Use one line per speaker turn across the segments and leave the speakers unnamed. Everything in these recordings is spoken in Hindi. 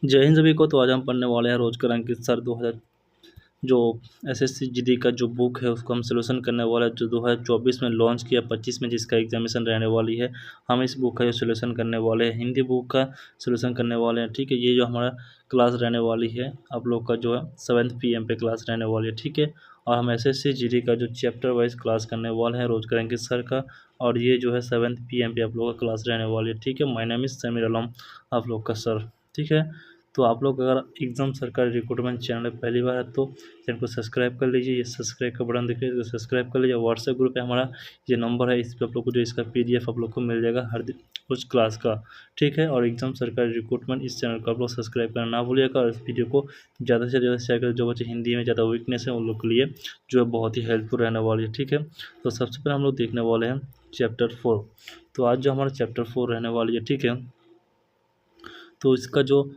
जय हिंद सभी को। तो आज हम पढ़ने वाले हैं रोज का अंकित सर 2000 जो एसएससी जीडी का जो बुक है उसको हम सोल्यूशन करने वाले हैं, जो 2024 में लॉन्च किया, 25 में जिसका एग्जामिनेशन रहने वाली है। हम इस बुक का जो सोल्यूशन करने वाले हैं, हिंदी बुक का सोल्यूशन करने वाले हैं। ठीक है, ये जो हमारा क्लास रहने वाली है आप लोग का जो है 7 PM पे क्लास रहने वाली है। ठीक है, और हम एसएससी जीडी का जो चैप्टर वाइज क्लास करने वाले हैं रोज का अंकित सर का, और ये जो है 7 PM पे आप लोगों का क्लास रहने वाली है। ठीक है, माय नेम इज समीर आलम आप लोग का सर। ठीक है, तो आप लोग अगर एग्ज़ाम सरकारी रिक्रूटमेंट चैनल पहली बार है तो चैनल को सब्सक्राइब कर लीजिए। ये सब्सक्राइब का बटन दिख रहा है तो सब्सक्राइब कर लीजिए। व्हाट्सएप ग्रुप है हमारा, ये नंबर है, इस पर आप लोग को जो इसका PDF आप लोग को मिल जाएगा हर दिन उस क्लास का। ठीक है, और एग्ज़ाम सरकारी रिक्रूटमेंट इस चैनल को आप लोग सब्सक्राइब करना ना भूलिएगा, और इस वीडियो को ज़्यादा से ज़्यादा शेयर करें। जो बच्चे हिंदी में ज़्यादा वीकनेस है उन लोग के लिए जो है बहुत ही हेल्पफुल रहने वाली है। ठीक है, तो सबसे पहले हम लोग देखने वाले हैं चैप्टर 4। तो आज जो हमारा चैप्टर 4 रहने वाली है, ठीक है, तो इसका जो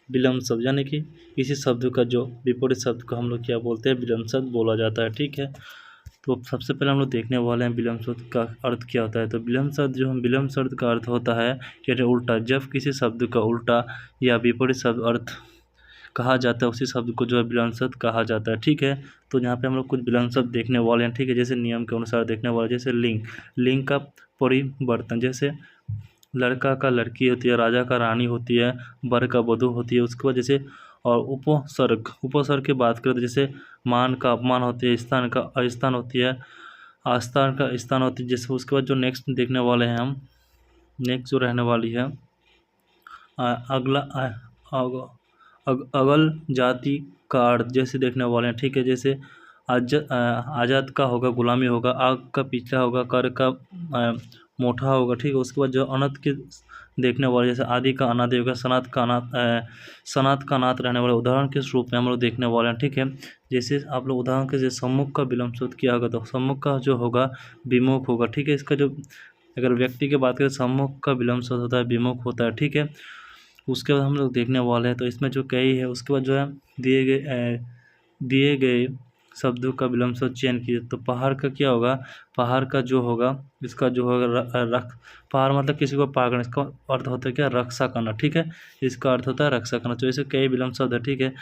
विलम्ब शब्द यानी कि किसी शब्द का जो विपरीत शब्द को हम लोग क्या बोलते हैं, विलम्ब शब्द बोला जाता है। ठीक है, तो सबसे पहले हम लोग देखने वाले हैं विलम्ब शब्द का अर्थ क्या होता है। तो विलम्ब शब्द जो हम विलम्ब शब्द का अर्थ होता है कि उल्टा, जब किसी शब्द का उल्टा या विपरीत शब्द अर्थ कहा जाता है उसी शब्द को जो है विलम्ब शब्द कहा जाता है। ठीक है, तो यहाँ पे हम लोग कुछ विलम्ब शब्द देखने वाले हैं। ठीक है, जैसे नियम के अनुसार देखने वाले, जैसे लिंग, लिंग का परिवर्तन, जैसे लड़का का लड़की होती है, राजा का रानी होती है, वर का वधू होती है। उसके बाद जैसे और उपसर्ग, उपसर्ग की बात करें तो जैसे मान का अपमान होती है, स्थान का अस्थान होती है, आस्थान का स्थान होती है। जैसे उसके बाद जो नेक्स्ट देखने वाले हैं हम, नेक्स्ट जो रहने वाली है अगला अगल जाति का अर्थ जैसे देखने वाले हैं। ठीक है, जैसे आज़ाद का होगा गुलामी होगा, आग का पीछा होगा, कर का मोटा होगा। ठीक है, उसके बाद जो अनंत के देखने वाले, जैसे आदि का अनादि होगा, सनात का अनाथ रहने वाले उदाहरण के रूप में हम लोग देखने वाले हैं। ठीक है, जैसे आप लोग उदाहरण के जैसे सम्मुख का विलम्ब शब्द किया होगा तो सम्मुख का जो होगा विमुख होगा। ठीक है, इसका जो अगर व्यक्ति की बात करें सम्मुख का विलम्ब शब्द होता है विमुख होता है। ठीक है, उसके बाद हम लोग देखने वाले हैं तो इसमें जो कई है उसके बाद जो है दिए गए शब्दों का विलम्ब शब्द चयन कीजिए। तो पहाड़ का क्या होगा, पहाड़ का जो होगा इसका जो होगा रख, पहाड़ मतलब किसी को पार करना, इसका अर्थ होता है क्या, रक्षा करना। ठीक है, इसका अर्थ होता है रक्षा करना। तो ऐसे कई विलम्ब शब्द है। ठीक है,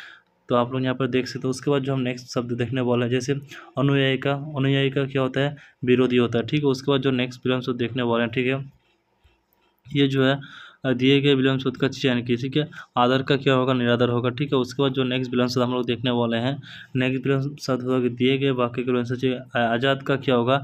तो आप लोग यहाँ पर देख सकते हो। उसके बाद जो हम नेक्स्ट शब्द देखने वाला है, जैसे अनुयायी का क्या होता है, विरोधी होता है। ठीक है, उसके बाद जो नेक्स्ट विलम्ब शब्द देखने वाले हैं, ठीक है, ये जो है दिए गए विलम्ब शब्द का चयन कीजिए। ठीक है, आदर का क्या होगा, निरादर होगा। ठीक है, उसके बाद जो नेक्स्ट विलम्ब शब्द हम लोग देखने वाले हैं, नेक्स्ट विलम्ब शब्द होगा कि दिए गए वाक्य के विलम्ब शब्द। आजाद का क्या होगा,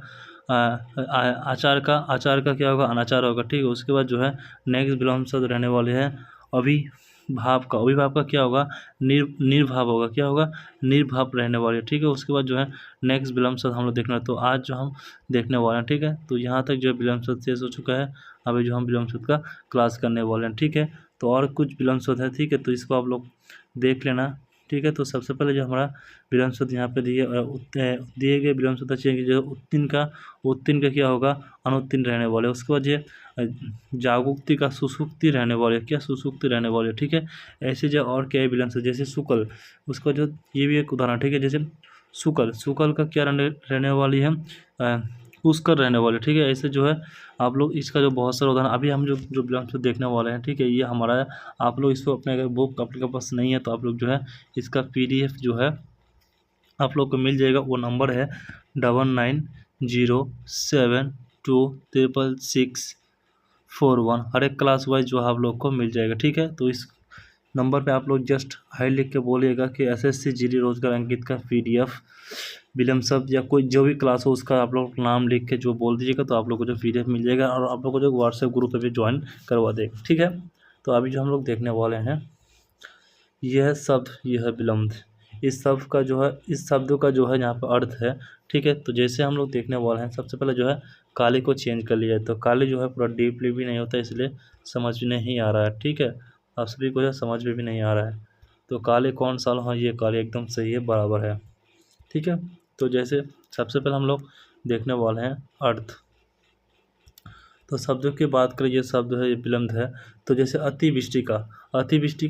आचार का क्या होगा, अनाचार होगा। ठीक है, उसके बाद जो है नेक्स्ट विलम्ब शब्द रहने वाले हैं अभिभाव का क्या होगा, निर्भाव होगा। क्या होगा, निर्भाव रहने वाले। ठीक है, उसके बाद जो है नेक्स्ट विलम्ब शब्द हम लोग देखना है। तो आज जो हम देखने वाले हैं, ठीक है, तो यहाँ तक जो है विलम्ब शब्द शेष हो चुका है। अभी जो हम विलम्ब शब्द का क्लास करने वाले हैं। ठीक है, तो और कुछ विलम्ब शब्द है। ठीक है, तो इसको आप लोग देख लेना। ठीक है, तो सबसे पहले जो हमारा विलम्ब शब्द यहाँ पे दिए गए विलम्ब शब्द चाहिए कि जो उत्तीर्ण का क्या होगा, अनुत्तीर्ण रहने वाले। उसके बाद ये जागुक्ति का सुसुक्ति रहने वाले, क्या सुसुक्ति रहने वाले। ठीक है, ऐसे जो और क्या विलम्ब शब्द जैसे शुक्ल, उसका जो ये भी एक उदाहरण। ठीक है, जैसे शुक्ल का क्या रहने वाली है, पुष्कर रहने वाले। ठीक है, ऐसे जो है आप लोग इसका जो बहुत सारा उदाहरण अभी हम जो विलम्ब शब्द देखने वाले हैं। ठीक है, ये हमारा है। आप लोग इसको अपने अगर बुक आपके पास नहीं है तो आप लोग जो है इसका PDF जो है आप लोग को मिल जाएगा। वो नंबर है 9907266641। हर एक क्लास वाइज जो है आप लोग को मिल जाएगा। ठीक है, तो इस नंबर पे आप लोग जस्ट हाई लिख के बोलिएगा कि SSC जीडी रोजगार अंकित का PDF विलम्ब शब्द या कोई जो भी क्लास हो उसका आप लोग नाम लिख के जो बोल दीजिएगा तो आप लोग को जो PDF मिल जाएगा, और आप लोग को जो व्हाट्सएप ग्रुप पे भी ज्वाइन करवा देगा। ठीक है, तो अभी जो हम लोग देखने वाले हैं यह शब्द, यह विलम्ब, इस शब्द का जो है यहाँ पर अर्थ है। ठीक है, तो जैसे हम लोग देखने वाले हैं सबसे पहले जो है काली को चेंज कर लिया है। तो काली जो है पूरा डीपली भी नहीं होता, इसलिए समझ में नहीं आ रहा है। ठीक है, आप सभी को जो समझ में भी नहीं आ रहा है। तो काले कौन सा, हाँ ये काले एकदम सही है, बराबर है। ठीक है, तो जैसे सबसे पहले हम लोग देखने वाले हैं अर्थ। तो शब्दों की बात करें, ये शब्द है, ये विलम्ब है। तो जैसे अतिवृष्टि का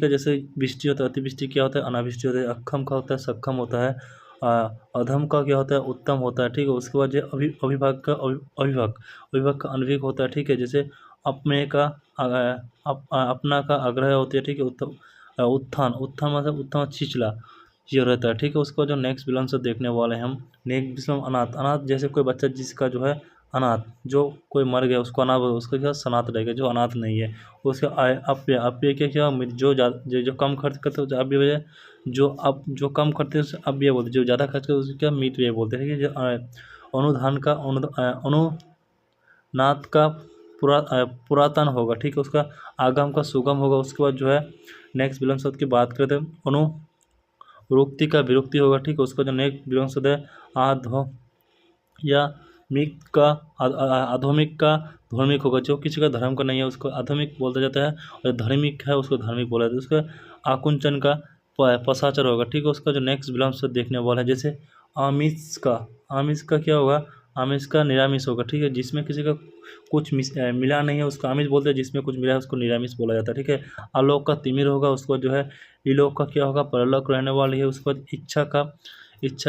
जैसे वृष्टि होता है, अतिवृष्टि क्या होता है, अनावृष्टि होता है। अक्षम का होता है सक्षम होता है। अधम का क्या होता है, उत्तम होता है। ठीक है, उसके बाद जो अभिभाग का अभिभाग का अनभिक होता है। ठीक है, जैसे अपने का अपना का आग्रह होती है, ठीक है। उत्थान उत्थान मतलब उत्थान छिछला ये रहता है, ठीक है। उसको जो नेक्स्ट बिलोंग से देखने वाले हैं हम, नेक्स्ट बिलोंग अनाथ। अनाथ जैसे कोई बच्चा जिसका जो है अनाथ, जो कोई मर गया उसको अनाथ, उसका क्या सनाथ रहेगा, जो अनाथ नहीं है उसका अप्य। अप्य के क्या जो जो कम खर्च करते हैं अव्यय वजह, जो कम करते हैं उसे अव्यय बोलते हैं, जो ज़्यादा खर्च करते हैं उसको क्या मित व्यय बोलते हैं, ठीक है। जो अनुधान का अनुनाद का पुरातन होगा, ठीक है। उसका आगम का सुगम होगा। उसके बाद जो है नेक्स्ट विलंब शब्द की बात करते हैं, अनुरुक्ति का विरुक्ति होगा, ठीक है। उसका जो नेक्स्ट विलंब शब्द है आधो या मिक का आधुनिक का धार्मिक होगा। जो किसी का धर्म का नहीं है उसको आधुनिक बोला जाता है, और धार्मिक है उसको धार्मिक बोला जाता है। उसका आकुंचन का पसाचर होगा, ठीक है। उसका जो नेक्स्ट विलंब शब्द देखने वाला है, जैसे आमिष का क्या होगा, आमिष का निरामिष होगा, ठीक है। जिसमें किसी का कुछ मिला नहीं है उसको आमिष बोलते हैं, जिसमें कुछ मिला है उसको निरामिष बोला जाता है, ठीक है। आलोक का तिमिर होगा। उसको जो है इलोक का क्या होगा, परलोक रहने वाली है। उसके बाद इच्छा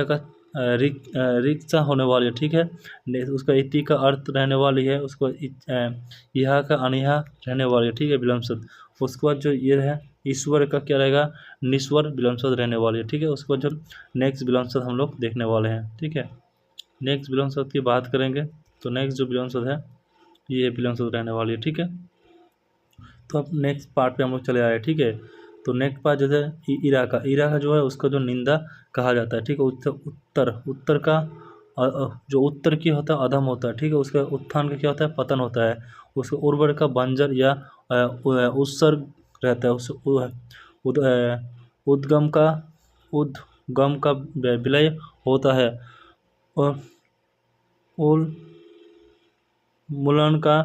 का रिक्शा होने वाली है, ठीक है। उसका इति का अर्थ रहने वाली है। उसको यह का अनिहा रहने वाली है, ठीक है, विलंब शब्द। उसके बाद जो ये है ईश्वर का क्या रहेगा, निश्वर विलंब शब्द रहने वाली है, ठीक है। उसके बाद जो नेक्स्ट विलंब शब्द हम लोग देखने वाले हैं, ठीक है। नेक्स्ट विलंब शब्द की बात करेंगे तो नेक्स्ट जो विलंब शब्द है ये विलंब शब्द रहने वाली है, ठीक है। तो अब नेक्स्ट पार्ट पे हम लोग चले आए, ठीक है। तो नेक्स्ट पार्ट जैसे ईरा का जो है उसका जो निंदा कहा जाता है, ठीक है। उत्तर का जो उत्तर की होता है अधम होता है, ठीक है। उसका उत्थान का क्या होता है, पतन होता है। उसका उर्वर का बंजर या उत्सर्ग रहता है। उद्गम का विलय होता है, और मूलन का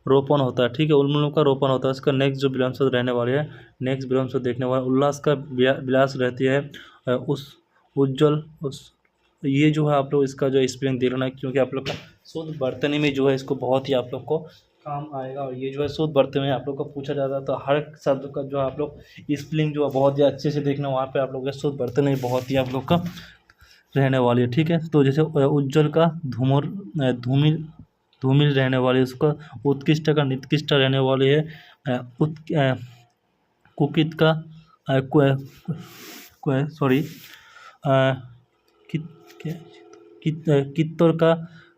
रोपण होता है, ठीक है। उन्मूलन का रोपण होता है। इसका नेक्स्ट जो विलंब शब्द रहने वाले है, नेक्स्ट विलंब शब्द देखने वाला उल्लास का विलास रहती है। उस उज्जवल ये जो है आप लोग इसका जो स्पेलिंग देख लेना, क्योंकि आप लोग का शुद्ध वर्तनी में जो है इसको बहुत ही आप लोग को काम आएगा। और ये जो है शुद्ध वर्तनी में आप लोग को पूछा जाता है, तो हर शब्द का जो है आप लोग स्पेलिंग जो है बहुत ही अच्छे से देखना, वहाँ पे आप लोग का शुद्ध वर्तनी में बहुत ही आप लोग का रहने वाली है, ठीक है। तो जैसे उज्जवल का धूमिल रहने वाली, उसका उत्कृष्ट का निकृष्ट रहने वाली है। कुकित का सॉरी कित्तौर का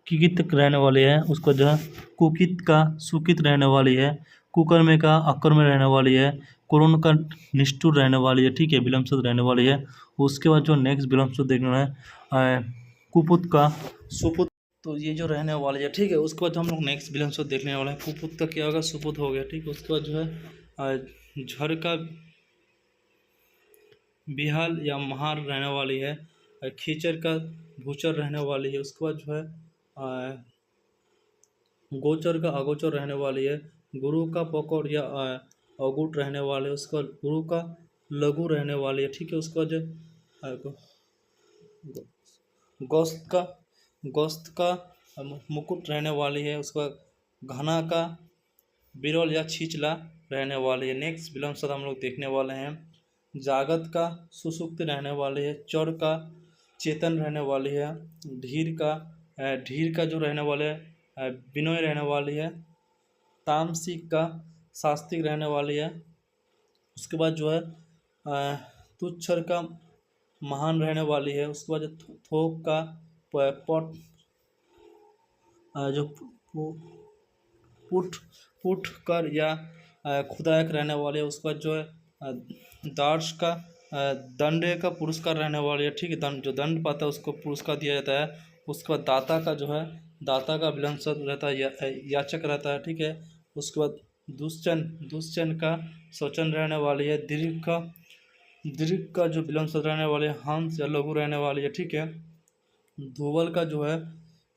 किकित रहने वाली है। उसको जो है कुकित का सुकित रहने वाली है। कुकर्मे का अकर्मे रहने वाली है। कुरुन का निष्ठुर रहने वाली है, ठीक है, विलंब शब्द रहने वाली है। उसके बाद जो नेक्स्ट विलंब शब्द देखना है कुपुत का सुपुत, तो ये जो रहने वाली है, ठीक है। उसके बाद हम लोग नेक्स्ट विलंब शब्द देखने वाला है। कुपुत का क्या होगा, सुपुत हो गया, ठीक है। उसके बाद जो है झर का बिहाल या महार रहने वाली है। खींचर का भूचर रहने वाली है। उसके बाद जो है गोचर का अगोचर रहने वाली है। गुरु का पकड़ या अगुट रहने वाले, उसके बाद गुरु का लघु रहने वाली है, ठीक है। उसके बाद गोस्त का मुकुट रहने वाली है। उसके बाद घना का बिरल या छिचला रहने वाली है। नेक्स्ट विलंब शब्द हम लोग देखने वाले हैं, जागत का सुसुप्त रहने वाली है। चौर का चेतन रहने वाली है। ढीर का जो रहने वाले विनय रहने वाली है। तामसिक का शास्त्रिक रहने वाली है। उसके बाद जो है तुच्छर का महान रहने वाली है। उसके बाद थोक का पट जो पुट कर या खुदायक रहने वाले है। उसके बाद जो है दार्श का दंडे का पुरस्कार रहने वाली है, ठीक है। जो दंड पाता है उसको पुरस्कार दिया जाता है। उसके बाद दाता का जो है दाता का विलंब शब्द रहता है याचक रहता है, ठीक है। उसके बाद दुश्चन का शोचन रहने वाली है। दीर्घ का जो विलंब शब्द रहने वाले हंस या लघु रहने वाली है, ठीक है। धुवल का जो है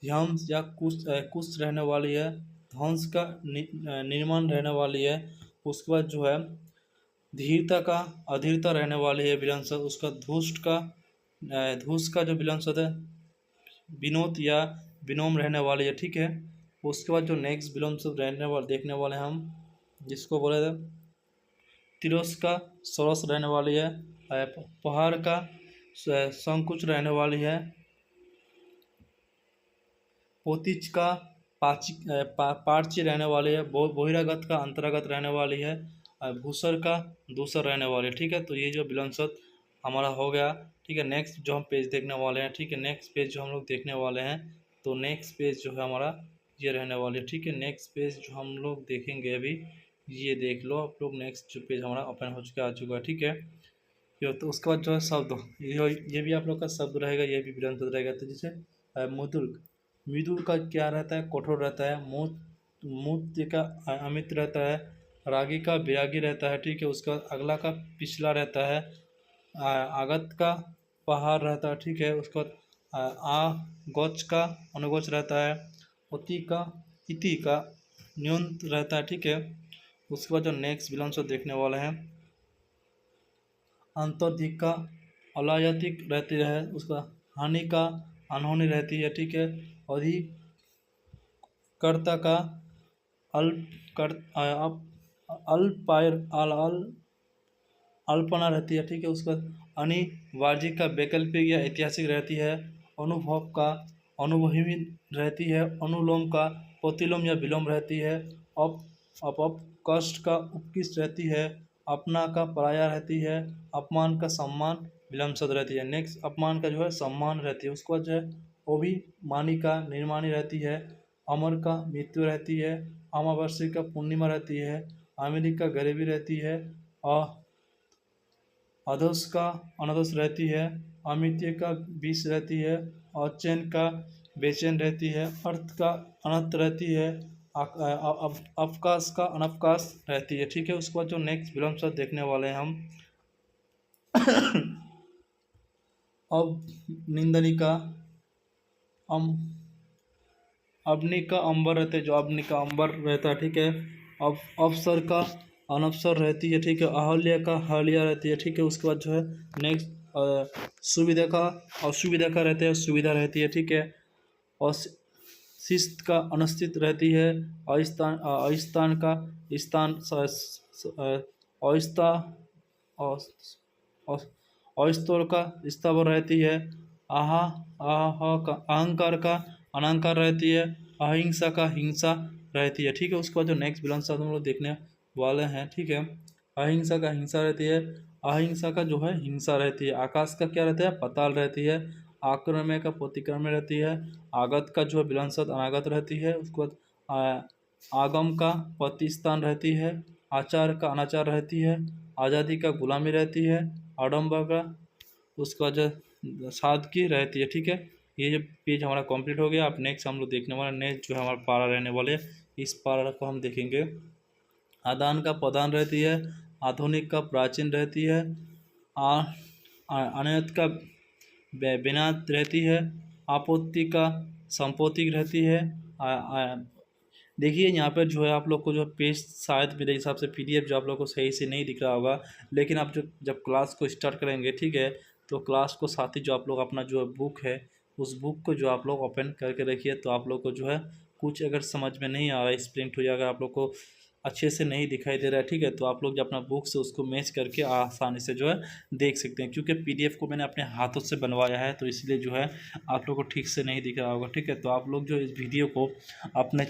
हंस या कुछ रहने वाली है। ध्वंस का निर्माण रहने वाली है। उसके बाद जो है धीरता का अधीरता रहने वाली है विलंब शब्द। उसका धूस का जो विलंब शब्द है विनोद या विनोम रहने वाली है, ठीक है। उसके बाद जो नेक्स्ट विलंब शब्द रहने वाले देखने वाले हम, जिसको बोले थे तिरस का सरस रहने वाली है। पहाड़ का संकुच रहने वाली है। पोतिच का पार्ची रहने वाली है, बहिरागत का अंतरागत रहने वाली है, भूसर का दूसर रहने वाली है। ठीक है, तो ये जो विलंसत हमारा हो गया। ठीक है, नेक्स्ट जो हम पेज देखने वाले हैं, ठीक है, नेक्स्ट पेज जो हम लोग देखने वाले हैं, तो नेक्स्ट पेज जो है हमारा ये रहने वाली है। ठीक है, नेक्स्ट पेज जो हम लोग देखेंगे अभी, ये देख लो आप लोग, नेक्स्ट जो पेज हमारा ओपन हो चुका आ चुका है। ठीक है, तो उसके बाद जो है शब्द, ये भी आप लोग का शब्द रहेगा, ये भी विलंसत रहेगा। तो जैसे मृदुल, मृदुल का क्या रहता है, कठोर रहता है। मूर्त का अमित रहता है। रागी का विरागी रहता है। ठीक है, उसका अगला का पिछला रहता है। आगत का पहाड़ रहता है। ठीक है, उसके बाद गोच का अनुगोच रहता है। इति का न्यूनत रहता है। ठीक है, उसके बाद जो नेक्स्ट विलंस देखने वाले हैं, अंतर्धिक का अलायतिक रहती है, उसका हानि का अनहोनी रहती है। ठीक है, अधिक कर्ता का अल्प कर अल्पायर अल्पना रहती है। ठीक है, उसका अनिवार्य का वैकल्पिक या ऐतिहासिक रहती है। अनुभव का अनुभवी रहती है। अनुलोम का प्रतिलोम या विलोम रहती है। अप कष्ट का उपकृष्ट रहती है। अपना का पराया रहती है। अपमान का सम्मान विलंसत रहती है। नेक्स्ट अपमान का जो है सम्मान रहती है। उसके बाद जो है अभिमानी का निर्माणी रहती है। अमर का मृत्यु रहती है। अमावस्या का पूर्णिमा रहती है। आमिरी का गरीबी रहती है। अधोस का अनधोस रहती है। अमित्य का विष रहती है। और चैन का बेचैन रहती है। अर्थ का अनर्थ रहती है। अवकाश का अनवकाश रहती है। ठीक है, उसके बाद जो नेक्स्ट विलंब शब्द देखने वाले हैं हम अब निंदनी का अग्नि का अंबर रहते हैं, जो अग्नि का अंबर रहता है। ठीक है, अब अवसर का अनवसर रहती है। ठीक है, अहल्या का हल्या रहती है। ठीक है, उसके बाद जो है नेक्स्ट सुविधा का असुविधा का रहता है, सुविधा रहती है। ठीक है, और शिस्त का अनिश्चित रहती है। अस्थान का स्थान अस्था अस्तोर का स्थावर रहती है। आहा आह का अहंकार का अनहंकार रहती है। अहिंसा का हिंसा रहती है। ठीक है, उसके बाद जो नेक्स्ट विलंस हम लोग देखने वाले हैं। ठीक है, अहिंसा का हिंसा रहती है। अहिंसा का जो है हिंसा रहती है। आकाश का क्या रहता है, पताल रहती है। आक्रमय का प्रतिक्रमण रहती है। आगत का जो है विलंसत अनागत रहती है। उसके बाद आगम का प्रतिस्थान रहती है। आचार का अनाचार रहती है। आज़ादी का गुलामी रहती है। आडम्बर का उसका जो सादगी रहती है। ठीक है, ये जो पेज हमारा कंप्लीट हो गया। अब नेक्स्ट हम लोग देखने वाले, नेक्स्ट जो है हमारा पारा रहने वाले, इस पारा को हम देखेंगे। आदान का प्रदान रहती है। आधुनिक का प्राचीन रहती है। अनयत का बिनात रहती है। आपत्ति का संपोतिक रहती है। देखिए यहाँ पर जो है आप लोग को जो पेज शायद मेरे हिसाब से पीडीएफ जो आप लोग को सही से नहीं दिख रहा होगा, लेकिन आप जो जब क्लास को स्टार्ट करेंगे, ठीक है, तो क्लास को साथ ही जो आप लोग अपना जो बुक है, उस बुक को जो आप लोग ओपन करके रखिए, तो आप लोग को जो है कुछ अगर समझ में नहीं आ रहा है, प्रिंट हो जाए, अगर आप लोग को अच्छे से नहीं दिखाई दे रहा है, ठीक है, तो आप लोग जो अपना बुक से उसको मैच करके आसानी से जो है देख सकते हैं। क्योंकि पीडीएफ को मैंने अपने हाथों से बनवाया है, तो इसलिए जो है आप लोग को ठीक से नहीं दिख रहा होगा। ठीक है, तो आप लोग जो इस वीडियो को अपने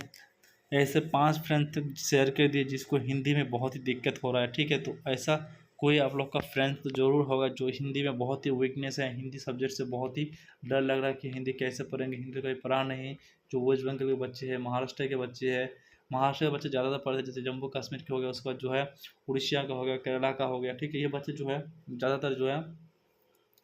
ऐसे 5 फ्रेंड तक शेयर कर दिए जिसको हिंदी में बहुत ही दिक्कत हो रहा है। ठीक है, तो ऐसा कोई आप लोग का फ्रेंड तो ज़रूर होगा जो हिंदी में बहुत ही वीकनेस है, हिंदी सब्जेक्ट से बहुत ही डर लग रहा है कि हिंदी कैसे पढ़ेंगे, हिंदी कहीं पढ़ा नहीं। जो वेस्ट बंगाल के बच्चे हैं, महाराष्ट्र के बच्चे हैं, महाराष्ट्र के बच्चे ज़्यादातर पढ़ते हैं, जैसे जम्मू कश्मीर के हो गया, उसके बाद जो है उड़ीसा का हो गया, केरला का हो गया। ठीक है, ये बच्चे जो है ज़्यादातर जो है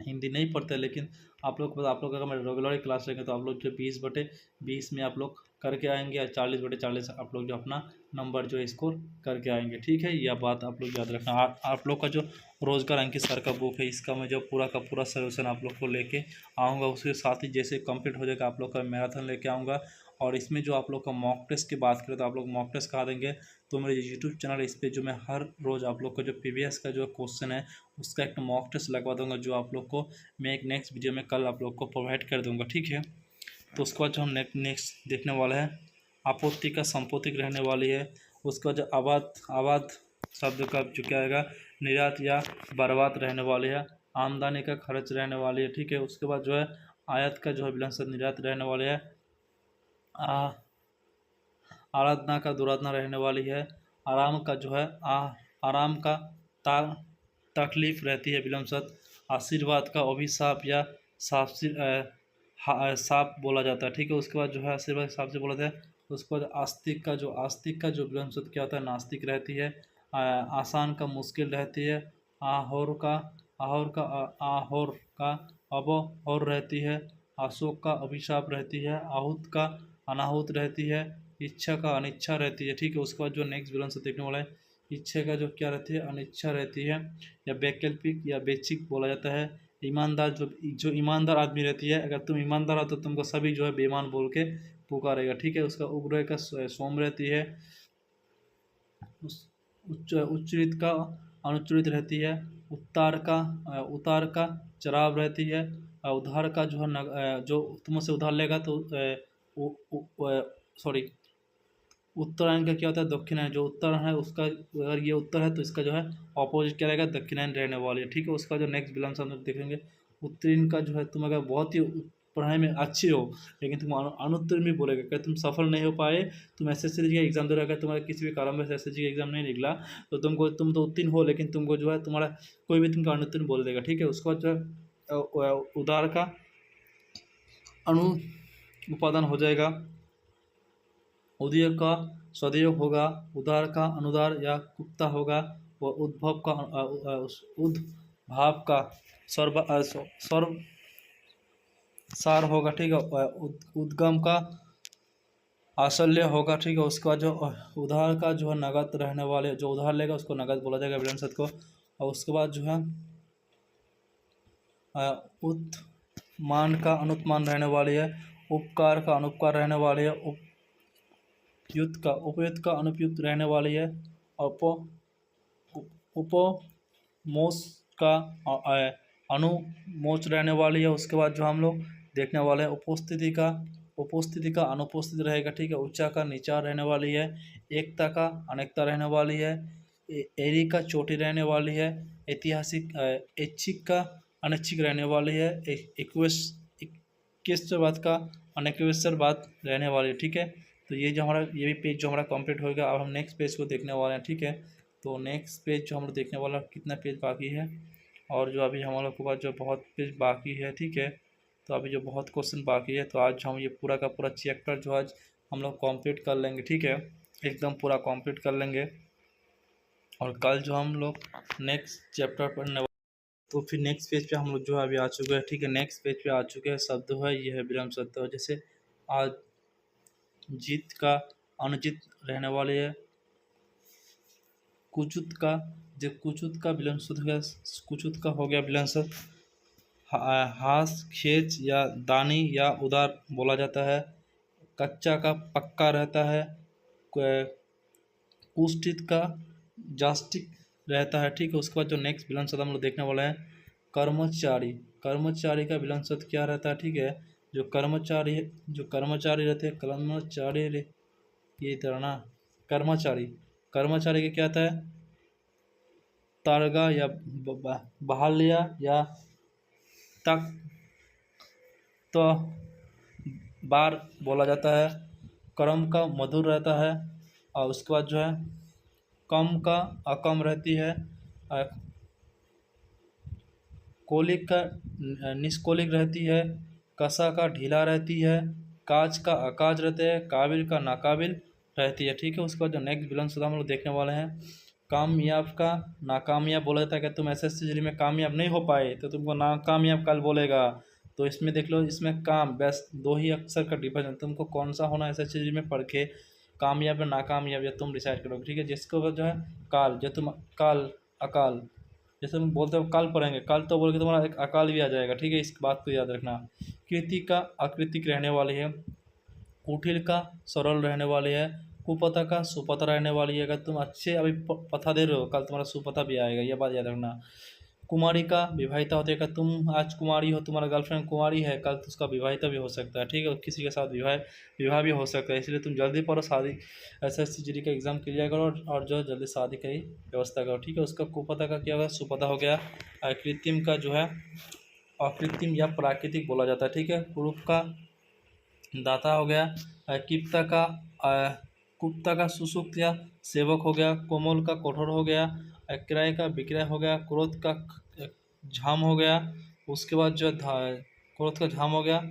हिंदी नहीं पढ़ते। लेकिन आप लोग अगर मैं रेगुलर क्लास रहेंगे तो आप लोग जो 20/20 में आप लोग करके आएंगे, या 40/40 आप लोग जो अपना नंबर जो है स्कोर करके आएंगे। ठीक है, यह बात आप लोग याद रखना। आप लोग का जो रोजगार अंकित सर का बुक है, इसका मैं जो पूरा का पूरा सोल्यूशन आप लोग को लेके आऊँगा। उसके साथ ही जैसे कंप्लीट हो जाएगा, आप लोग का मैराथन लेके आऊँगा। और इसमें जो आप लोग का मॉक टेस्ट की बात करें, तो आप लोग मॉक टेस्ट करा देंगे। तो मेरे यूट्यूब चैनल इस पर जो मैं हर रोज़ आप लोग का जो प्रीवियस का जो क्वेश्चन है, उसका एक मॉक टेस्ट लगवा दूंगा, जो आप लोग को मैं एक नेक्स्ट वीडियो में कल आप लोग को प्रोवाइड कर दूंगा। ठीक है, तो उसके बाद जो हम नेक्स्ट देखने वाला है, आपूर्ति का संपोतिक रहने वाली है। उसके बाद जो आबाद शब्द का जो क्या आएगा, निर्यात या बर्बाद रहने वाली है। आमदनी का खर्च रहने वाली है। ठीक है, उसके बाद जो है आयात का जो है विलंब निर्यात रहने वाले है। आराधना का दुराधना रहने वाली है। आराम का जो है आराम का ता तकलीफ रहती है विलंब शब्द। आशीर्वाद का अभिशाप या साप साप बोला जाता है, ठीक है। उसके बाद जो है आशीर्वाद साप से बोला जाता है। उसके बाद आस्तिक का जो विलंब शब्द क्या होता है, नास्तिक रहती है। आसान का मुश्किल रहती है। आहोर का आहोर का अबोहर रहती है। अशोक का अभिशाप रहती है। आहूत का अनाहुत रहती है। इच्छा का अनिच्छा रहती है, ठीक है। उसके बाद जो नेक्स्ट विलंब शब्द देखने वाला है, इच्छा का जो क्या रहती है, अनिच्छा रहती है या वैकल्पिक या बेचिक बोला जाता है। ईमानदार जो ईमानदार आदमी रहती है, अगर तुम ईमानदार हो तो तुमको सभी जो है बेईमान बोल के पुकारेगा, ठीक है। उसका उग्र का सोम रहती है। उच्चरित का अनुच्चरित रहती है। उतार का चराव रहती है। उधार का जो है जो तुमसे उधार लेगा तो सॉरी उत्तरायण का क्या होता है, दक्षिणायन। जो उत्तर है उसका, अगर ये उत्तर है तो इसका जो है ऑपोजिट क्या रहेगा, दक्षिणायन रहने वाली है, ठीक है। उसका जो नेक्स्ट विलंब शब्द हम देखेंगे, उत्तीर्ण का जो है, तुम अगर बहुत ही पढ़ाई में अच्छी हो लेकिन तुम अनुत्तीर्ण भी बोलेगा, अगर तुम सफल नहीं हो पाए, तुम एसएससी का एग्जाम दे रहे, अगर तुम्हारा किसी भी कारण में एसएससी का एग्जाम नहीं निकला तो तुम तो उत्तीर्ण हो लेकिन तुमको जो है तुम्हारा कोई भी तुमको अनुत्तीर्ण बोल देगा, ठीक है। उसके बाद जो है उदार का अनु उपादान हो जाएगा। उदय का सदैव होगा। उदार का अनुदार या कुप्ता होगा। और उद्भाव का सर्व सार होगा, ठीक है। उद्गम का आशल्य होगा, ठीक है। उसके बाद जो उधार का जो है नगद रहने वाले, जो उधार लेगा उसको नगद बोला जाएगा विलंब शब्द को। और उसके बाद जो है उत्मान का अनुत्मान रहने वाली है। उपकार का अनुपकार रहने वाली है। उपयुक्त का अनुपयुक्त रहने वाली है। उपमोच का अनुमोच रहने वाली है। उसके बाद जो हम लोग देखने वाले हैं, उपस्थिति का अनुपस्थित रहेगा, ठीक है। ऊंचा का नीचा रहने वाली है। एकता का अनेकता रहने वाली है। एरी का चोटी रहने वाली है। ऐतिहासिक ऐच्छिक का अनैच्छिक रहने वाली है। इक्केश्वरवाद का अनेकेश्वरवाद रहने वाली है, ठीक है। तो ये भी पेज जो हमारा कंप्लीट होगा। अब हम नेक्स्ट पेज को देखने वाले हैं, ठीक है। तो नेक्स्ट पेज जो हम लोग देखने वाला, कितना पेज बाकी है, और जो अभी हम लोग के पास जो बहुत पेज बाकी है, ठीक है। तो अभी जो बहुत क्वेश्चन बाकी है, तो आज हम ये पूरा का पूरा चैप्टर जो आज हम लोग कंप्लीट कर लेंगे, ठीक है। एकदम पूरा कंप्लीट कर लेंगे। और कल जो हम लोग नेक्स्ट चैप्टर पढ़ने, तो फिर नेक्स्ट पेज पे हम लोग जो है अभी आ चुके हैं, ठीक है। नेक्स्ट पेज पे आ चुके हैं। शब्द है ये है विराम शब्द, जैसे आज जीत का अनुचित रहने वाली है। कुचुत का विलंब शब्द हो गया, कुचुत का हो गया विलंब शब्द। हास खेच या दानी या उदार बोला जाता है। कच्चा का पक्का रहता है। कुष्ठित का जास्टिक रहता है, ठीक है। उसके बाद जो नेक्स्ट विलंब शब्द हम लोग देखने वाले हैं, कर्मचारी का विलंब शब्द क्या रहता है, ठीक है। जो कर्मचारी रहते हैं, ये तरह ना, कर्मचारी का क्या आता है, तारगा या बहालिया या तक तो बार बोला जाता है। कर्म का मधुर रहता है। और उसके बाद जो है कम का अकम रहती है। कोलिक का निष्कोलिक रहती है। कसा का ढीला रहती है। काज का अकाज रहते हैं। काबिल का नाकाबिल रहती है, ठीक है। उसके बाद जो नेक्स्ट विलंब शब्द हम लोग देखने वाले हैं, कामयाब का नाकामयाब बोला जाता है। कि तुम एसएससी में कामयाब नहीं हो पाए तो तुमको नाकामयाब कल बोलेगा। तो इसमें देख लो, इसमें काम बस दो ही अक्षर का डिफरेंस है, तुमको कौन सा होना है एसएससी में पढ़ के, कामयाब या नाकामयाब, या तुम डिसाइड करोगे, ठीक है। जिसके ऊपर जो है काल, जो तुम काल अकाल, जैसे हम बोलते हो कल पढ़ेंगे, कल तो बोल के तुम्हारा एक अकाल भी आ जाएगा, ठीक है। इस बात को याद रखना। कृति का अकृतिक रहने वाली है। कुटिल का सरल रहने वाली है। कुपथा का सुपथा रहने वाली है। अगर तुम अच्छे अभी पथा दे रहे हो, कल तुम्हारा सुपथा भी आएगा, यह बात याद रखना। कुमारी का विवाहिता होती है। अगर तुम आज कुमारी हो, तुम्हारा गर्लफ्रेंड कुमारी है, कल तो उसका विवाहिता भी हो सकता है, ठीक है। किसी के साथ विवाह भी हो सकता है। इसलिए तुम जल्दी पढ़ो, शादी एसएससी जीडी का एग्जाम क्लियर करो और जो जल्दी शादी की व्यवस्था करो, ठीक है। उसका कुपथा का क्या होगा, सुपथा हो गया। कृत्रिम का जो है अकृत्रिम या प्राकृतिक बोला जाता है, ठीक है। कुरूप का दाता हो गया। किप्ता का कुत्ता का सुसुप्त या सेवक हो गया, कोमल का कठोर हो गया, क्रय का विक्रय हो गया, क्रोध का झाम हो गया, उसके बाद जो है क्रोध का झाम हो गया,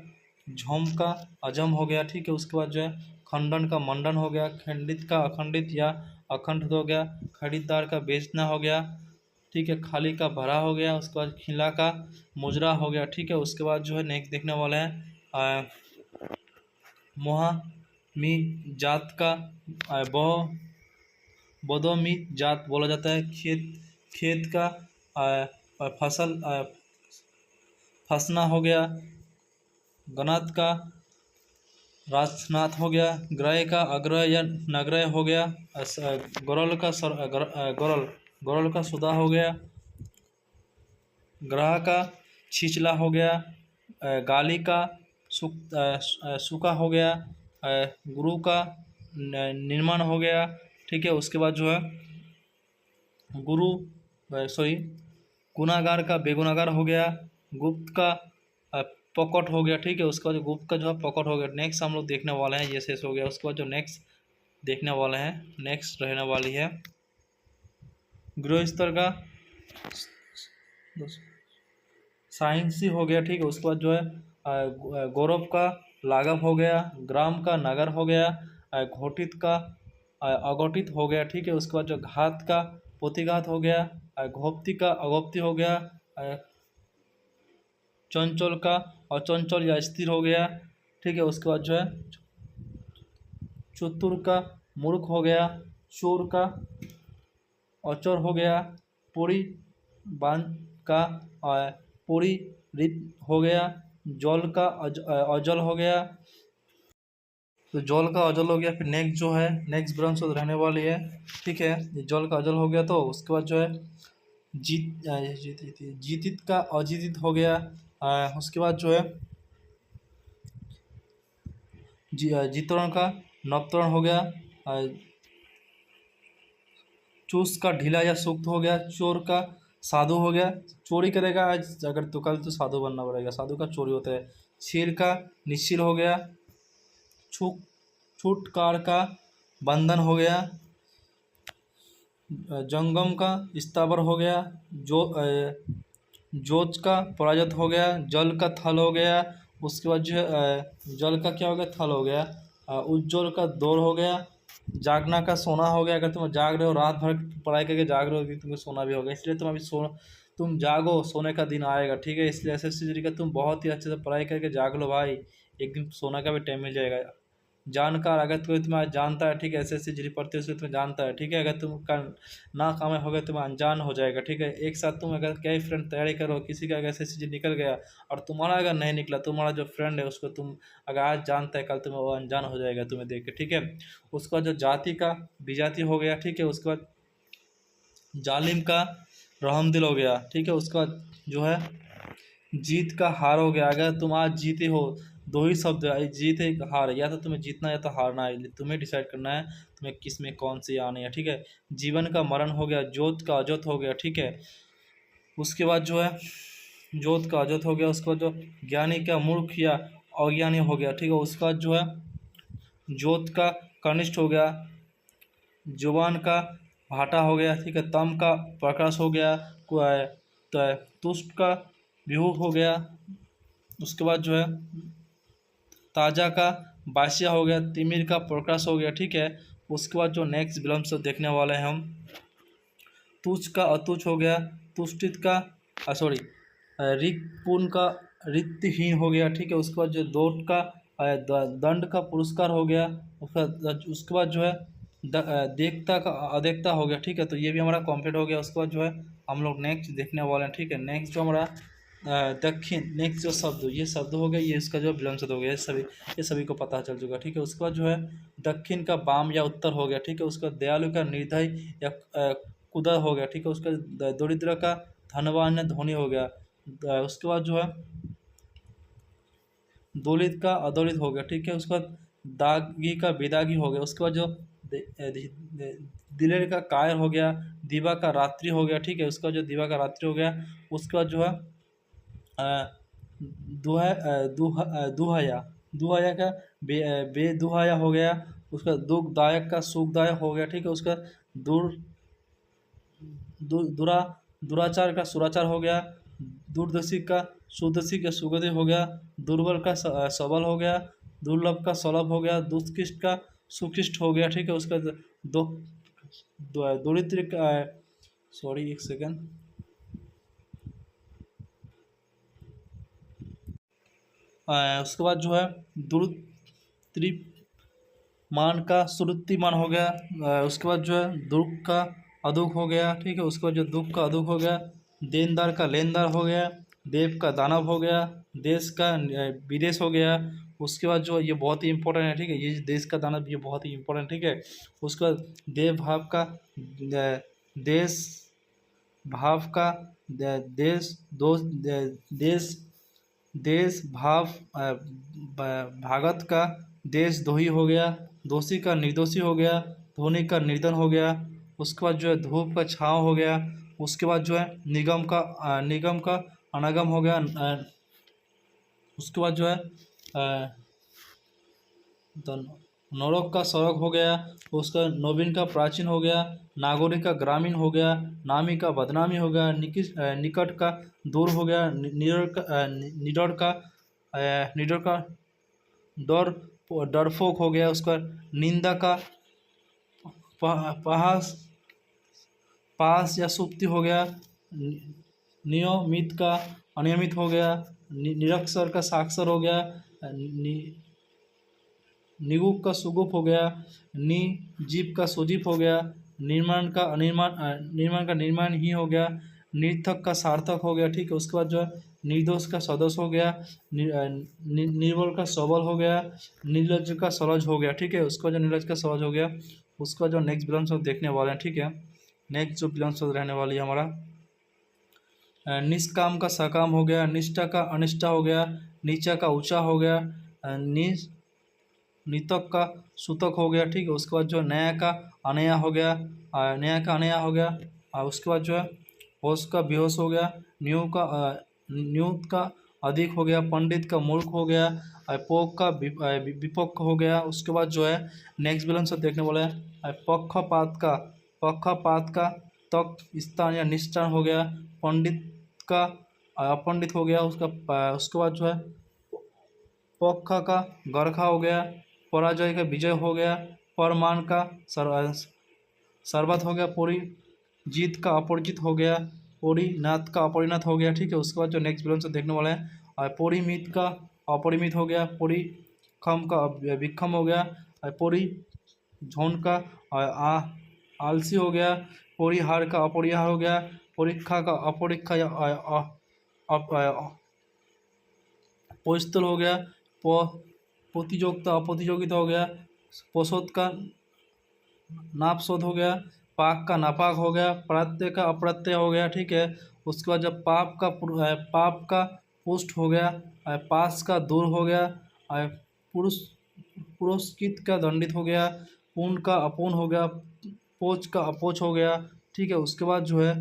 झोम का अजम हो गया, ठीक है। उसके बाद जो है खंडन का मंडन हो गया, खंडित का अखंडित या अखंडित हो गया, खरीदार का बेचना हो गया, ठीक है। खाली का भरा हो गया, उसके बाद खिला का मुजरा हो गया, ठीक है। उसके बाद जो है नेक्स्ट देखने वाले हैं मोहा मी जात का बहु बोधोमी जात बोला जाता है। खेत का फसल फसना हो गया, गणात का राजनाथ हो गया, ग्रह का अग्रह या नग्रह हो गया, गौरल का गौरल का सुधा हो गया, ग्रह का छिचला हो गया, गाली का सूखा हो गया, गुरु का निर्माण हो गया, ठीक है। उसके बाद जो है गुरु सॉरी गुनागार का बेगुनागार हो गया, गुप्त का पकट हो गया, ठीक है। उसके बाद गुप्त का जो है पकट हो गया। नेक्स्ट हम लोग देखने वाले हैं, ये शेष हो गया। उसके बाद जो नेक्स्ट देखने वाले हैं, नेक्स्ट रहने वाली है गृह स्तर का साइंसी हो गया, ठीक है। उसके बाद जो है गौरव का लाघव हो गया, ग्राम का नगर हो गया, घोटित का अघोटित हो गया, ठीक है। उसके बाद जो घात का पोतिघात हो गया, घोप्ती का अगोप्ती हो गया, चंचल का अचंचल या स्थिर हो गया, ठीक है। उसके बाद जो है चतुर का मूर्ख हो गया, चोर का अचोर हो गया, पूरी बांध का पूरी रित हो गया, जल का अजल हो गया। तो जल का अजल हो गया। फिर नेक्स्ट जो है नेक्स्ट ब्रांच रहने वाली है, ठीक है। ये जल का अजल हो गया। तो उसके बाद जो है जीतित का अजीतित हो गया। उसके बाद जो है जितरण का नवतरण हो गया, चूस का ढीला या सुक्त हो गया, चोर का साधु हो गया, चोरी करेगा आज अगर तो कल तो साधु बनना पड़ेगा, साधु का चोरी होता है। शील का निश्चिल हो गया, छूटकार का बंधन हो गया, जंगम का स्थावर हो गया, जोच का पराजत हो गया, जल का थल हो गया। उसके बाद जो है जल का क्या हो गया, थल हो गया, उज्ज्वल का दौर हो गया, जागना का सोना हो गया। अगर तुम जाग रहे हो रात भर पढ़ाई करके जाग रहे हो, तुम्हें सोना भी होगा। इसलिए तुम अभी तुम जागो, सोने का दिन आएगा, ठीक है। इसलिए एसएससी का तुम बहुत ही अच्छे से पढ़ाई करके जाग लो भाई, एक दिन सोना का भी टाइम मिल जाएगा। जानकार अगर कोई तुम्हें जानता है, ठीक है, एसएससी जी पढ़ते हो तुम्हें जानता है, ठीक है। अगर तुम का ना कामयाब हो गए तुम्हें अनजान हो जाएगा, ठीक है। एक साथ तुम अगर कई फ्रेंड तैयारी करो, किसी का अगर एसएससी जी निकल गया और तुम्हारा अगर नहीं निकला, तुम्हारा जो फ्रेंड है उसको तुम अगर आज जानता है, कल तुम्हें वो अनजान हो जाएगा तुम्हें देख के, ठीक है। उसके बाद जो जाति का विजाति हो गया, ठीक है। उसके बाद जालिम का रहमदिल हो गया, ठीक है। उसके बाद जो है जीत का हार हो गया। अगर तुम आज जीते हो, दो ही शब्द है, जीत है हार है, या तो तुम्हें जीतना है या तो हारना है, तुम्हें डिसाइड करना है तुम्हें किस में कौन सी आनी है, ठीक है। जीवन का मरण हो गया, जोत का अजोत हो गया, ठीक है। उसके बाद जो है जोत का अजोत हो गया। उसके बाद जो ज्ञानी का मूर्ख या अज्ञानी हो गया, ठीक है। उसके बाद जो है जोत का कनिष्ठ हो गया, जुबान का भाटा हो गया, ठीक है। तम का प्रकाश हो गया, तुष्ट का विभू हो गया। उसके बाद जो है ताजा का बासिया हो गया, तिमिर का प्रकाश हो गया, ठीक है। उसके बाद जो नेक्स्ट विलम्ब से देखने वाले हैं हम, तुच्छ का अतुच्छ हो गया, तुष्टित का सॉरी रिक्तपूर्ण का रिक्तहीन हो गया, ठीक है। उसके बाद जो दोट का दंड का पुरस्कार हो गया। उसके बाद जो है देखता का अदेखता हो गया, ठीक है। तो ये भी हमारा कंप्लीट हो गया। उसके बाद जो है हम लोग नेक्स्ट देखने वाले हैं, ठीक है। नेक्स्ट जो हमारा दक्षिण, नेक्स्ट जो शब्द ये शब्द हो गया, ये इसका जो विलम्ब शब्द हो गया, ये सभी को पता चल चुका, ठीक है। उसके बाद जो है दक्षिण का वाम या उत्तर हो गया, ठीक है। उसके बाद दयालु का निर्दय या कुदर हो गया, ठीक है। उसका दरिद्र का धनवान या धोनी हो गया। उसके बाद जो है दलित का अदलित हो गया, ठीक है। उसके बाद दागी का बेदागी हो गया। उसके बाद जो दिलेर का कायर हो गया, दिवा का रात्रि हो गया, ठीक है। उसके बाद जो दिवा का रात्रि हो गया। उसके बाद जो है दुहाया दुहाया का बेदुहाया हो गया। उसका दुखदायक का सुखदायक हो गया, ठीक है। उसका दूर दुरा दुराचार का सुराचार हो गया, दूरदर्शी का सुदर्शी का सुगति हो गया, दुर्बल का सबल हो गया, दुर्लभ का सुलभ हो गया, दुष्कृष्ट का सुकृष्ट हो गया, ठीक है। उसका दो दरिद्र का सॉरी एक सेकेंड, उसके बाद जो है मान का सुरुतिमान हो गया, उसके बाद जो है दुख का अदुख हो गया, ठीक है। उसके बाद जो दुख का अदुख हो गया, देनदार का लेनदार हो गया, देव का दानव हो गया, देश का विदेश हो गया। उसके बाद जो ये बहुत ही इंपॉर्टेंट है, ठीक है, ये देश का दानव ये बहुत ही इंपॉर्टेंट, ठीक है। उसके बाद देव भाव का देश भाव का देश दो देश देश भाव भागत का देश दोही हो गया, दोषी का निर्दोषी हो गया, धोनी का निर्धन हो गया। उसके बाद जो है धूप का छाँव हो गया। उसके बाद जो है निगम का अनागम हो गया। उसके बाद जो है नौरक का सौरक हो गया। उसका नवीन का प्राचीन हो गया, नागरिक का ग्रामीण हो गया, नामी का बदनामी हो गया, निकट का दूर हो गया, निडर का डर डरपोक हो गया। उसका निंदा का पास पास या सुप्ति हो गया, नियमित का अनियमित हो गया, निरक्षर का साक्षर हो गया, निगुप का सुगुप हो गया, जीप का सुजीप हो गया, निर्माण का निर्माण ही हो गया, निर्थक का सार्थक हो गया, ठीक है। उसके बाद जो है निर्दोष का सदस्य हो गया, निर्बल का सबल हो गया, निर्लज का सलज हो गया, ठीक है। उसके बाद जो निर्लज का सलज हो गया, उसका जो नेक्स्ट बिलोंग शब्द देखने वाले हैं, ठीक है। नेक्स्ट जो बिलोंग शब्द रहने वाली है हमारा निष्काम का सकाम हो गया, निष्ठा का अनिष्ठा हो गया, नीचा का ऊंचा हो गया, नितक का सूतक हो गया, ठीक है। उसके बाद जो नया का अनया हो गया, नया का अनया हो गया। उसके बाद जो है होश का बेहोश हो गया, न्यूत का अधिक हो गया, पंडित का मूर्ख हो गया, पोक का विपक्ष हो गया। उसके बाद जो है नेक्स्ट बिलोंग शब्द देखने वाले हैं पक्षपात का तक स्थान या निष्ठान हो गया, पंडित का अपंडित हो गया। उसके बाद जो है पक्ष का गरखा हो गया, पराजय का विजय हो गया, परमान का सरबत हो गया, पूरी जीत का अपरिजित हो गया, परिनाथ का अपरिणत हो गया, ठीक है। उसके बाद जो नेक्स्ट बिलोंग से देखने वाले हैं परिमित का अपरिमित हो गया, परिखम का विखम हो गया, परि झोन का आलसी हो गया, परिहार का अपरिहार हो गया, परीक्षा का अपरीक्षा या पोस्तल हो गया, प्रतियोगिता अप्रतियोगिता हो गया, पोषोद का नापशोध हो गया, पाक का नापाक हो गया, प्रत्यय का अप्रत्यय हो गया, ठीक है। उसके बाद जब पाप का पुष्ट हो गया, पास का दूर हो गया, पुरस्कृत का दंडित हो गया, पूर्ण का अपूर्ण हो गया, पोच का अपोच हो गया, ठीक है। उसके बाद जो है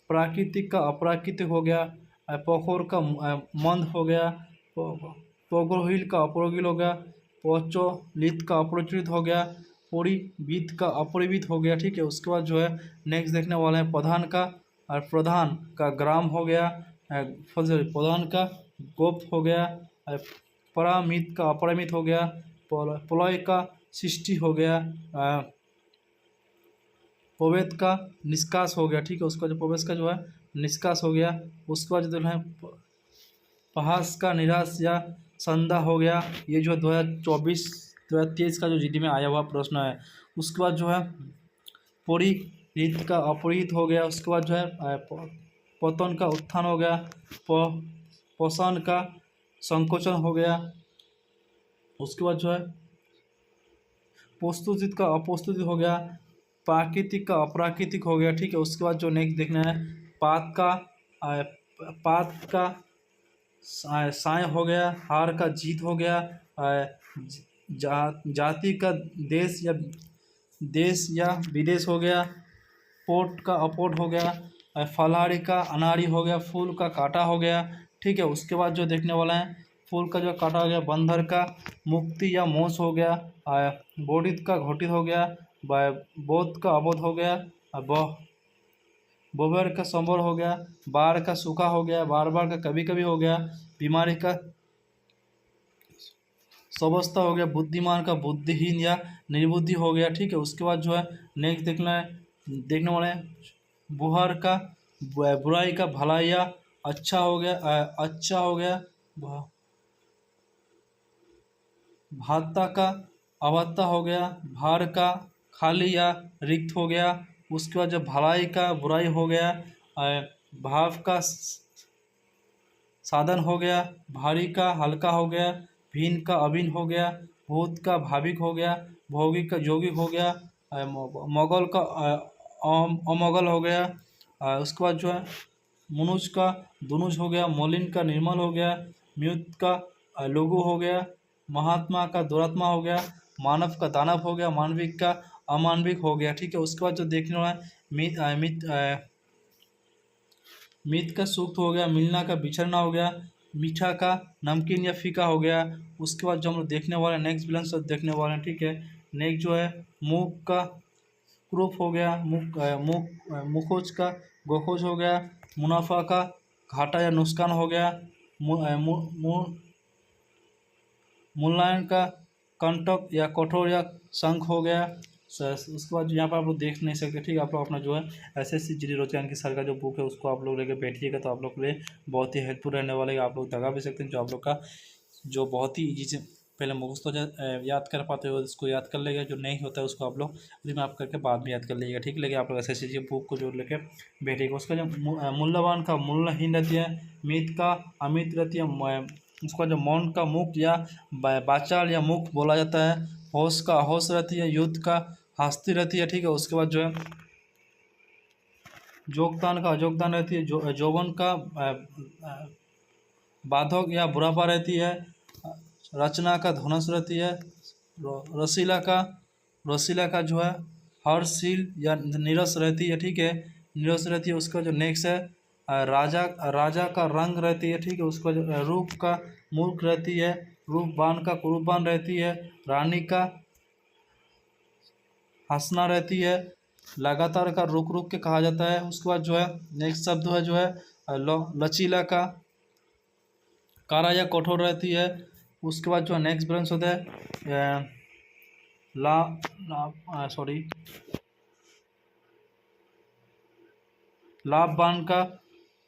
प्राकृतिक का अप्राकृतिक हो गया, पखोर का मंद हो गया, पौग्रोहिल का अप्रोगिल हो गया, प्रचलित का अप्रचलित हो गया, परिवित का अपरिवित हो गया, ठीक है। उसके बाद जो है नेक्स्ट देखने वाले हैं प्रधान का ग्राम हो गया, प्रधान का गोप हो गया, परामित का अपरामित हो गया, प्रलय का सृष्टि हो गया, प्रवेद का निष्कास हो गया, ठीक है। उसका जो प्रवेश का जो है निष्कास हो गया। उसके बाद जो है पहास का निराश या संदा हो गया। ये जो 2023 का जो जीडी में आया हुआ प्रश्न है। उसके बाद जो है परिहित का अपरिहित हो गया। उसके बाद जो है पतन का उत्थान हो गया, पोषण का संकोचन हो गया। उसके बाद जो है पुस्तुजित का अपुस्तुजित हो गया, प्राकृतिक का अप्राकृतिक हो गया, ठीक है। उसके बाद जो नेक्स्ट देखना है पात का साय हो गया, हार का जीत हो गया, जाति का देश या विदेश हो गया, पोट का अपोट हो गया, फलारी का अनारी हो गया, फूल का काटा हो गया, ठीक है। उसके बाद जो देखने वाला है फूल का जो काटा हो गया, बंदर का मुक्ति या मोक्ष हो गया, बोधित का घोटित हो गया, बोध का अबोध हो गया, बोबर का संबर हो गया, बार का सूखा हो गया, बार बार का कभी कभी हो गया, बीमारी का स्वस्थता हो गया, बुद्धिमान का बुद्धिहीन या निर्बुद्धि हो गया। ठीक है, उसके बाद जो है नेक्स्ट देखने वाले हैं बुहर का बुराई का भलाई या अच्छा हो गया, अच्छा हो गया, भाता का अवत्ता हो गया, भार का खाली या रिक्त हो गया। उसके बाद जब भलाई का बुराई हो गया, भाव का साधन हो गया, भारी का हल्का हो गया, भीन का अभिन हो गया, भूत का भाविक हो गया, भौगिक का यौगिक हो गया, मोगल का अमोगल हो गया। उसके बाद जो है मनुज का दुनुज हो गया, मौलिन का निर्मल हो गया, म्यूत का लघु हो गया, महात्मा का दुरात्मा हो गया, मानव का दानव हो गया, मानविक का अमानविक हो गया। ठीक है, उसके बाद जो देखने वाला है मित का सूक्त हो गया, मिलना का बिछड़ना हो गया, मीठा का नमकीन या फीका हो गया। उसके बाद जो हम लोग देखने वाले हैं नेक्स्ट बैलेंस देखने वाले हैं। ठीक है, नेक्स्ट जो है मुख का क्रूप हो गया, मुखोज का गोखोज हो गया, मुनाफा का घाटा या नुकसान हो गया, मूल्यांकन का कंटक या कठोर या शंख हो गया। उसके बाद यहाँ पर आप लोग देख नहीं सकते। ठीक है, आप लोग अपना जो है एसएससी जीडी रोजगार की सर का जो बुक है उसको आप लोग लेके बैठिएगा तो आप लोग के लिए बहुत ही हेल्पफुल रहने वाला है। आप लोग दगा भी सकते हैं, जो आप लोग का जो बहुत ही ईजी से पहले मुखस्त याद कर पाते हो उसको याद कर लेगा, जो नहीं होता है उसको आप लोग रिमार्क करके बाद में याद कर लीजिएगा। ठीक है, आप लोग एसएससी की बुक को जो लेके बैठिएगा। उसका जो मूल्यवान का मूल्यहीन रहती है, मित का अमित रहती है, उसका जो मौन का मुख या बाचाल या मुख बोला जाता है, होश का होश रहती है, युद्ध का हस्ती रहती है। ठीक है, उसके बाद जो है योगदान का अयोगदान रहती है, जौवन का बाधक या बुढ़ापा रहती है, रचना का ध्वंस रहती है, रसीला का जो है हर्षशील या नीरस रहती है। ठीक है, नीरस रहती है। उसका जो नेक्स्ट है राजा का रंग रहती है। ठीक है, उसका जो रूप का मूर्ख रहती है, रूपवान का कुरूपवान रहती है, रानी का हंसना रहती है, लगातार का रुक रुक के कहा जाता है। उसके बाद जो है नेक्स्ट शब्द है जो है लचीला का कारा या कठोर रहती है। उसके बाद जो है नेक्स्ट ब्रांच होता है सॉरी लाभवान का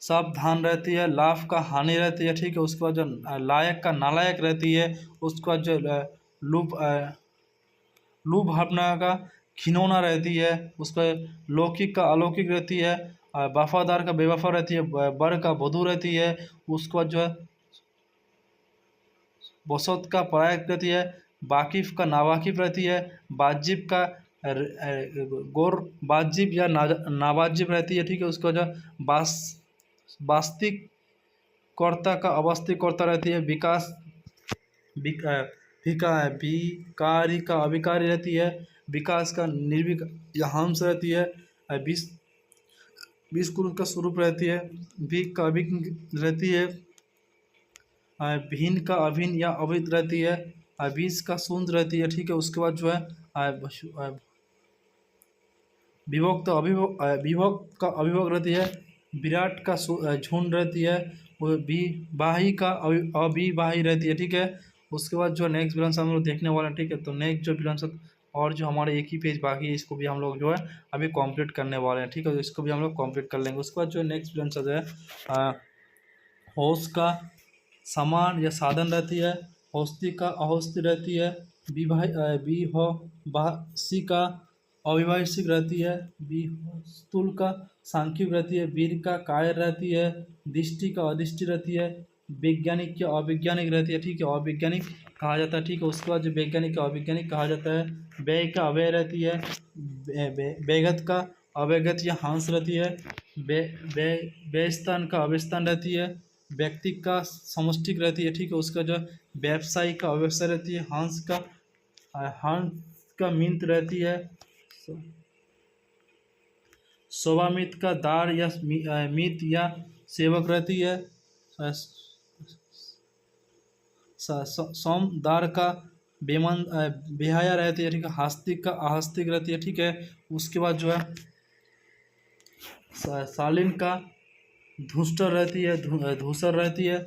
सावधान रहती है, लाभ का हानि रहती है। ठीक है, उसके बाद जो लायक का नालायक रहती है। उसके बाद जो लुभ लुभ भावना का खिनौना रहती है। उसका लौकिक का अलौकिक रहती है, वफादार का बेवफा रहती है, बर का वधू रहती है। उसके बाद जो है बसत का परायक रहती है, वाकिफ का नावाकिफ रहती है, वाजिब का गौर वाजिब या नावाजिब रहती है। ठीक है, उसका जो वास्तविक कर्ता का अवास्तविक कर्ता रहती है, विकास विकारी का अविकारी रहती है, विकास का निर्विक या हंस रहती है, विष विषकुल का स्वरूप रहती है, विक का अभिक रहती है, भिन्न का अभिन्न या अभित रहती है, बीज का शून्य रहती है। ठीक है, उसके बाद जो है विभक्त विभक्त का अभिभक्त रहती है, विराट का झुंड रहती है, वो विवाही का अविवाही रहती है। ठीक है, उसके बाद जो नेक्स्ट बिलांस हम लोग देखने वाले हैं। ठीक है, तो नेक्स्ट जो बिलांस और जो हमारे एक ही पेज बाकी है इसको भी हम लोग जो है अभी कंप्लीट करने वाले हैं। ठीक है, तो इसको भी हम लोग कंप्लीट कर लेंगे। उसके बाद जो नेक्स्ट बिलांस जो है होश का समान या साधन रहती है, हौस्ती का अहौस्ती रहती है, विवाहसी का अविवाहिक रहती है, विस्तुल का सांख्यिक रहती है, वीर का कायर रहती है, दृष्टि का अदृष्टि रहती है, वैज्ञानिक की अवैज्ञानिक रहती है। ठीक है, अवैज्ञानिक कहा जाता है। ठीक है, उसके बाद जो वैज्ञानिक का अवैज्ञानिक कहा जाता है, व्यय का अव्यय रहती है, वैगत का अवैगत या हंस रहती है, व्ययस्थान का अव्यस्थान रहती है, व्यक्ति का समष्टिक रहती है। ठीक है, उसका जो व्यवसायी का अव्यवसाय रहती है, हंस का मिंत रहती है, शोभामित का दार या मित या सेवक रहती है, शोभामित का दार या मित या सेवक रहती है। ठीक है, उसके बाद जो नेक्स्ट बिलांस और जो हमारे एक ही पेज बाकी है इसको भी हम लोग अभी कंप्लीट कर लेंगे। उसके बाद जो नेक्स्ट बिलांस और और जो हमारे एक ही पेज बाकी है इसको भी हम लोग कंप्लीट कर लेंगे। उसके बाद जो नेक्स्ट बिलांस और और जो हमारे एक ही पेज बाकी है इसको भी हम लोग अभी कंप्लीट कर लेंगे। उसके बाद जो नेक्स्ट बिलांस और और जो हमारे एक ही पेज बाकी है इसको भी हम लोग कंप्लीट कर लेंगे। उसके बाद जो नेक्स्ट बिलांस और और जो हमारे एक ही पेज बाकी है इसको भी हम लोग कंप्लीट कर लेंगे। उसके बाद जो नेक्स्ट बिलांस और और जो हमारे एक ही पेज बाकी है इसको भी हम लोग कंप्लीट कर लेंगे। उसके बाद जो सोमदार का बेमन बेहया रहती है, ठीक है। हास्तिक का आस्तिक रहती है, ठीक है। उसके बाद जो है शालीन का धूस्टर रहती है, धूसर रहती है।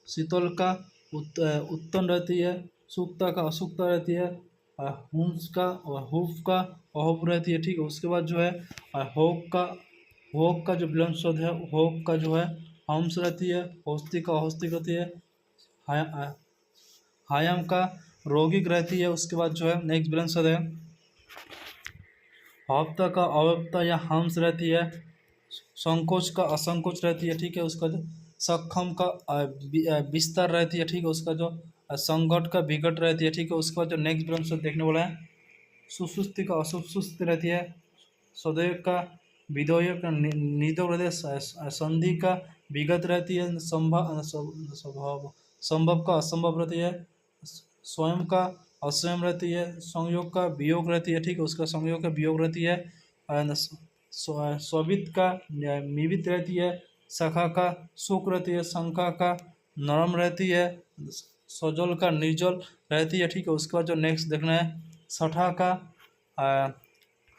शीतल का उत्तन रहती है। सुक्ता का असुक्ता रहती है। हुम्स का हुफ का अहुप रहती है, ठीक है। उसके बाद जो है होक का जो विलंब शब्द है, होक का जो है हम्स रहती है। हौस्ती का हौस्तिक रहती है। हायम का रोगिक रहती है। उसके बाद जो है नेक्स्ट विलंब शब्द है हफ्ता का अवप्ता या हम्स रहती है। संकोच का असंकोच रहती है, ठीक है। उसका जो सक्षम का विस्तार रहती है, ठीक है। उसका जो संकट का विकट रहती है, ठीक है। उसके बाद जो नेक्स्ट विलंब शब्द देखने वाला है सुसुस्ति का असुस्ति रहती है। सदैव का विधेयक का निधक रहती है। संधि का विगत रहती है। संभव का असंभव रहती है। स्वयं का असंयम रहती है। संयोग का वियोग रहती है, ठीक है। उसका संयोग का वियोग रहती है। स्ववित का मिवित रहती है। सखा का सुख रहती है। शंका का नरम रहती है। सजल का निर्जल रहती है, ठीक है। उसके बाद जो नेक्स्ट देखना है सठा का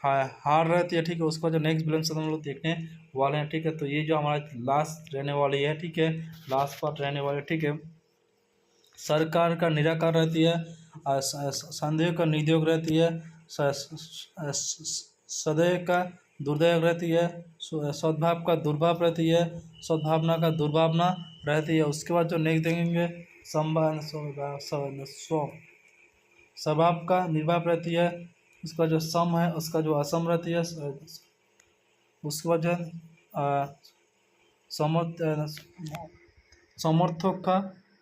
हार रहती है, ठीक है। उसके बाद जो नेक्स्ट विलंब शब्द हम लोग देखने वाले हैं, ठीक है। तो ये जो हमारा लास्ट रहने वाली है, ठीक है, लास्ट पार्ट रहने वाले, ठीक है। सरकार का निराकार रहती है। संदेह का नियोग रहती है। सदैव का दुर्दय रहती है। सद्भाव का दुर्भाव रहती है। सद्भावना का दुर्भावना रहती है। उसके बाद जो नेक्स्ट देखेंगे स्वभाव का निर्भाव रहती है। उसका जो सम है उसका जो असम रहती है। उसके बाद जो है समर्थों का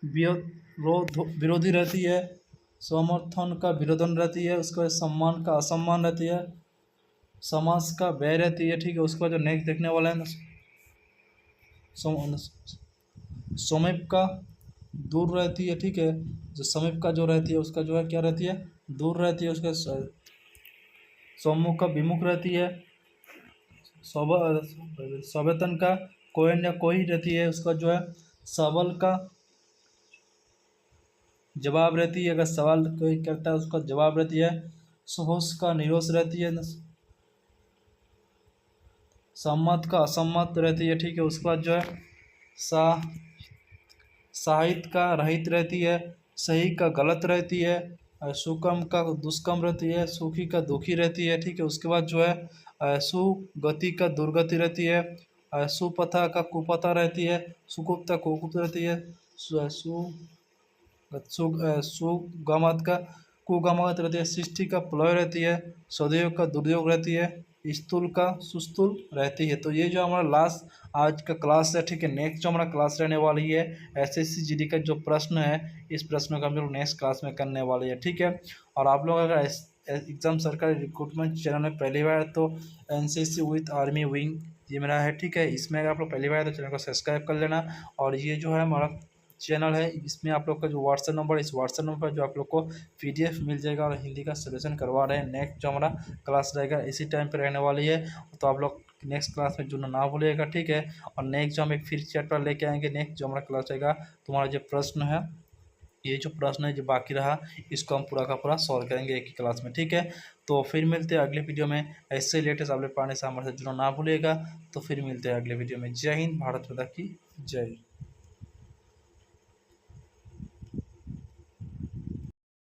विरोधी रहती है। समर्थन का विरोधन रहती है। उसके बाद सम्मान का असम्मान रहती है। समास का व्यय रहती है, ठीक है। उसके बाद जो नेक्स्ट देखने वाला है समीप का दूर रहती है, ठीक है। जो समीप का जो रहती है उसका जो है क्या रहती है, दूर रहती है। उसका सम्मुख का विमुख रहती है। सवेतन का कोई न कोई रहती है। उसका जो है सबल का जवाब रहती है। अगर सवाल कोई करता है उसका जवाब रहती है। सुहोश का निरोष रहती है। सम्मत का असम्मत रहती है, ठीक है। उसके बाद जो है साहित्य का रहित रहती है। सही का गलत रहती है। सुकम का दुष्कम रहती है। सुखी का दुखी रहती है, ठीक है। उसके बाद जो है सुगति का दुर्गति रहती है। सुपथा का कुपथा रहती है। सुकुप्ता कुकुप्त रहती है। सुगमत का कुगमत रहती है। सृष्टि का प्लय रहती है। सदैव का दुर्योग रहती है। स्थूल का सुस्तूल रहती है। तो ये जो हमारा लास्ट आज का क्लास है, ठीक है। नेक्स्ट जो हमारा क्लास रहने वाली है एसएससी जीडी का जो प्रश्न है, इस प्रश्न का हम लोग नेक्स्ट क्लास में करने वाले हैं, ठीक है। और आप लोग अगर एग्जाम सरकारी रिक्रूटमेंट चैनल में पहली बार तो एनसीसी विथ आर्मी विंग ये मेरा है, ठीक है। इसमें अगर आप लोग पहली बार तो चैनल को सब्सक्राइब कर लेना। और ये जो है हमारा चैनल है, इसमें आप लोग का जो व्हाट्सएप नंबर, इस व्हाट्सएप नंबर पर जो आप लोग को पीडीएफ मिल जाएगा और हिंदी का सोल्यूशन करवा रहे हैं। नेक्स्ट जो हमारा क्लास रहेगा इसी टाइम पे रहने वाली है, तो आप लोग नेक्स्ट क्लास में जुड़ना ना भूलिएगा, ठीक है। और नेक्स्ट जो हम एक फिर चैप्टर लेके आएंगे, नेक्स्ट जो हमारा क्लास रहेगा तुम्हारा जो प्रश्न है, ये जो प्रश्न है जो बाकी रहा इसको हम पूरा का पूरा सॉल्व करेंगे एक ही क्लास में, ठीक है। तो फिर मिलते हैं अगले वीडियो में। ऐसे लेटेस्ट अपडेट पाने से हमारे साथ जुड़ना ना भूलिएगा। तो फिर मिलते हैं अगले वीडियो में। जय हिंद, भारत माता की जय।